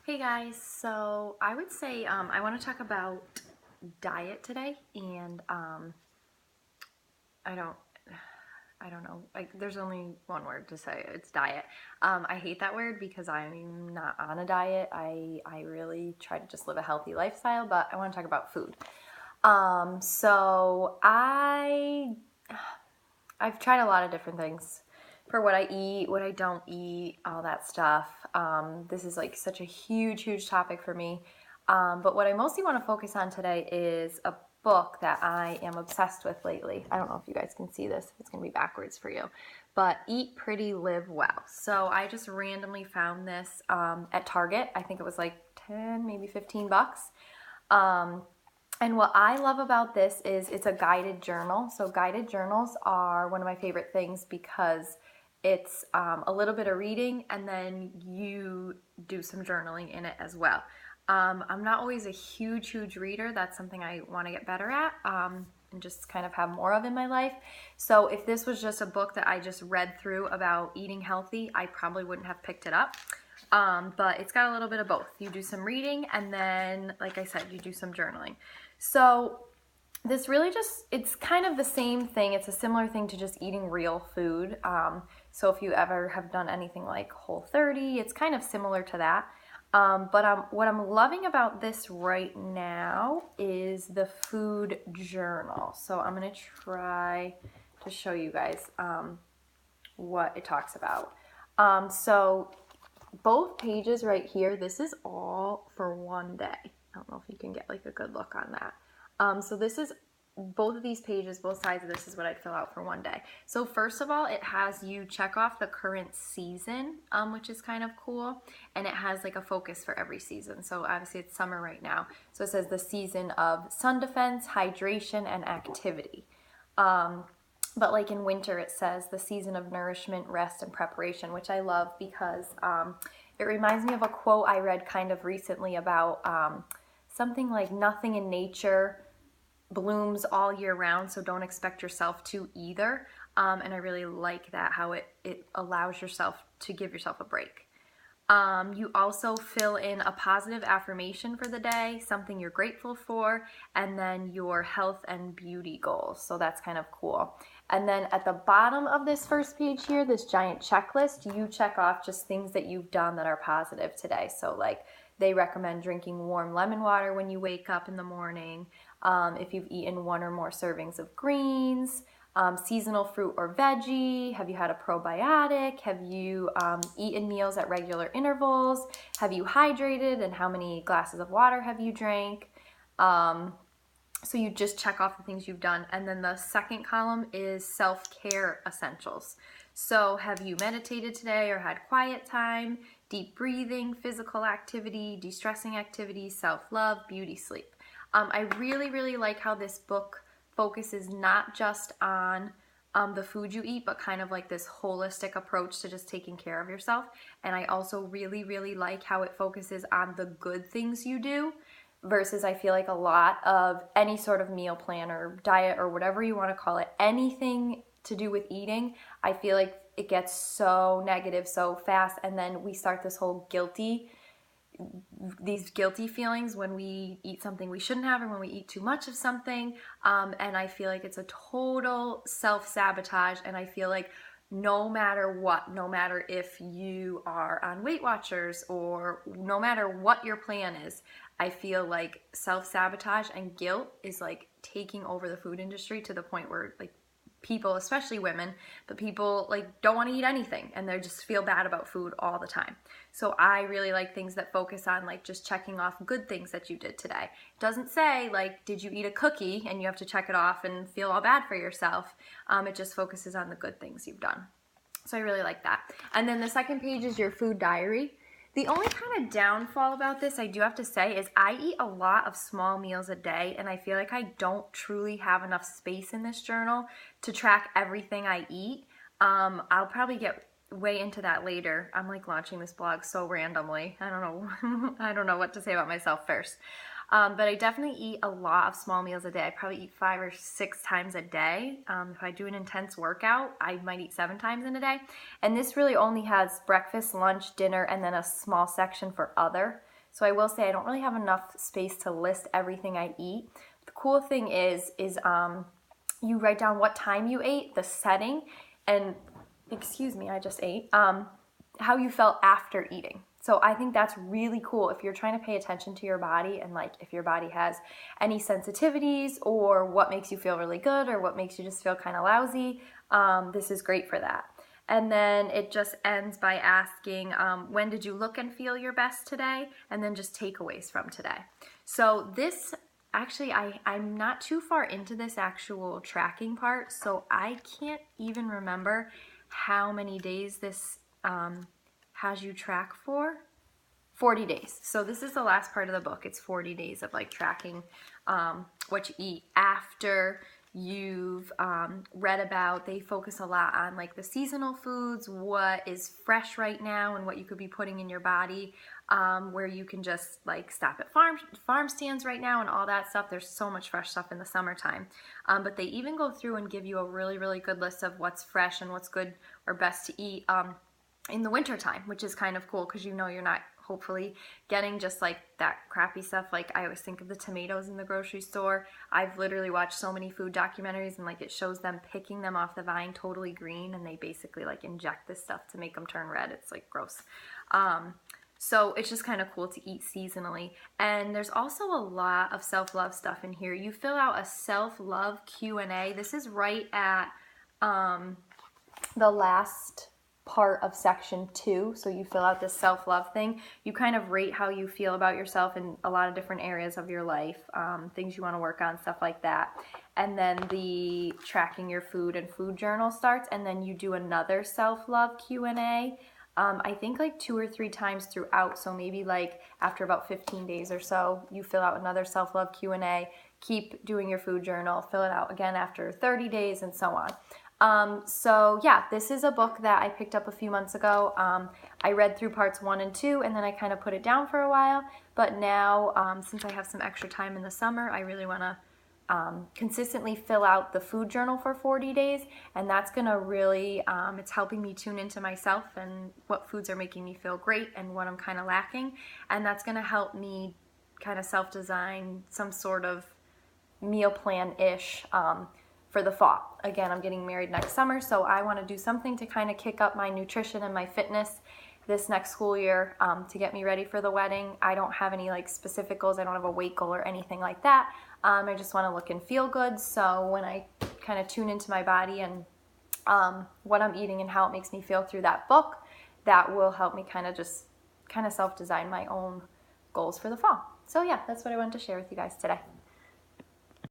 Hey guys, so I would say I want to talk about diet today, and I don't, I don't know. Like, there's only one word to say. It's diet. I hate that word because I'm not on a diet. I really try to just live a healthy lifestyle, but I want to talk about food. So I've tried a lot of different things for what I eat, what I don't eat, all that stuff. This is like such a huge topic for me. But what I mostly want to focus on today is a book that I am obsessed with lately. I don't know if you guys can see this, if it's going to be backwards for you, but Eat Pretty, Live Well. So I just randomly found this at Target. I think it was like 10, maybe 15 bucks. And what I love about this is it's a guided journal. So guided journals are one of my favorite things because it's a little bit of reading and then you do some journaling in it as well. I'm not always a huge reader. That's something I want to get better at and just kind of have more of in my life. So if this was just a book that I just read through about eating healthy, I probably wouldn't have picked it up. But it's got a little bit of both. You do some reading and then, like I said, you do some journaling. So this really it's kind of the same thing. It's a similar thing to just eating real food. So if you ever have done anything like Whole30, it's kind of similar to that. But what I'm loving about this right now is the food journal. So I'm going to try to show you guys what it talks about. So both pages right here, this is all for one day. I don't know if you can get like a good look on that. So this is both of these pages, both sides of this is what I'd fill out for one day. So first of all, it has you check off the current season, which is kind of cool. And it has like a focus for every season. So obviously it's summer right now. So it says the season of sun defense, hydration, and activity. But like in winter, it says the season of nourishment, rest, and preparation, which I love because it reminds me of a quote I read kind of recently about something like nothing in nature blooms all year round, so don't expect yourself to either. And I really like that, how it allows yourself to give yourself a break. You also fill in a positive affirmation for the day, something you're grateful for, and then your health and beauty goals. So that's kind of cool. And then at the bottom of this first page here, this giant checklist, you check off just things that you've done that are positive today. So like they recommend drinking warm lemon water when you wake up in the morning. If you've eaten one or more servings of greens, seasonal fruit or veggie, have you had a probiotic, have you eaten meals at regular intervals, have you hydrated, and how many glasses of water have you drank. So you just check off the things you've done. And then the second column is self-care essentials. So have you meditated today or had quiet time, deep breathing, physical activity, de-stressing activities, self-love, beauty, sleep. I really like how this book focuses not just on the food you eat, but kind of like this holistic approach to just taking care of yourself. And I also really like how it focuses on the good things you do versus I feel like a lot of any sort of meal plan or diet or whatever you want to call it, anything to do with eating, I feel like it gets so negative so fast, and then we start this whole these guilty feelings when we eat something we shouldn't have or when we eat too much of something, and I feel like it's a total self-sabotage. And I feel like no matter what, no matter if you are on Weight Watchers or no matter what your plan is, I feel like self-sabotage and guilt is like taking over the food industry to the point where like people, especially women, but people like don't want to eat anything and they just feel bad about food all the time. So I really like things that focus on like just checking off good things that you did today. It doesn't say like, did you eat a cookie and you have to check it off and feel all bad for yourself. It just focuses on the good things you've done. So I really like that. And then the second page is your food diary. The only kind of downfall about this, I do have to say, is I eat a lot of small meals a day, and I feel like I don't truly have enough space in this journal to track everything I eat. I'll probably get way into that later. I'm like launching this blog so randomly. I don't know. I don't know what to say about myself first. But I definitely eat a lot of small meals a day. I probably eat 5 or 6 times a day. If I do an intense workout, I might eat 7 times in a day. And this really only has breakfast, lunch, dinner, and then a small section for other. So I will say I don't really have enough space to list everything I eat. The cool thing is you write down what time you ate, the setting, and excuse me, I just ate, how you felt after eating. So I think that's really cool if you're trying to pay attention to your body, and like if your body has any sensitivities or what makes you feel really good or what makes you just feel kind of lousy, this is great for that. And then it just ends by asking, when did you look and feel your best today? And then just takeaways from today. So this, actually, I'm not too far into this actual tracking part, so I can't even remember how many days this has you track for. 40 days. So this is the last part of the book. It's 40 days of like tracking what you eat after you've read about. They focus a lot on like the seasonal foods, what is fresh right now and what you could be putting in your body, where you can just like stop at farm stands right now and all that stuff. There's so much fresh stuff in the summertime. But they even go through and give you a really, really good list of what's fresh and what's good or best to eat in the wintertime, which is kind of cool because you know you're not hopefully getting just like that crappy stuff. Like I always think of the tomatoes in the grocery store. I've literally watched so many food documentaries and like it shows them picking them off the vine totally green, and they basically like inject this stuff to make them turn red. It's like gross. So it's just kind of cool to eat seasonally. And there's also a lot of self-love stuff in here. You fill out a self-love Q&A. This is right at the last part of section 2. So you fill out this self-love thing. You kind of rate how you feel about yourself in a lot of different areas of your life, things you want to work on, stuff like that. And then the tracking your food and food journal starts, and then you do another self-love Q&A. I think like 2 or 3 times throughout. So maybe like after about 15 days or so, you fill out another self-love Q&A, keep doing your food journal, fill it out again after 30 days, and so on. So yeah, this is a book that I picked up a few months ago. I read through parts 1 and 2, and then I kind of put it down for a while. But now, since I have some extra time in the summer, I really want to consistently fill out the food journal for 40 days. And that's going to really, it's helping me tune into myself and what foods are making me feel great and what I'm kind of lacking. And that's going to help me kind of self-design some sort of meal plan-ish, for the fall. Again, I'm getting married next summer, so I want to do something to kind of kick up my nutrition and my fitness this next school year, to get me ready for the wedding. I don't have any like specific goals. I don't have a weight goal or anything like that. I just want to look and feel good. So when I kind of tune into my body and what I'm eating and how it makes me feel through that book, that will help me kind of self-design my own goals for the fall. So yeah, that's what I wanted to share with you guys today.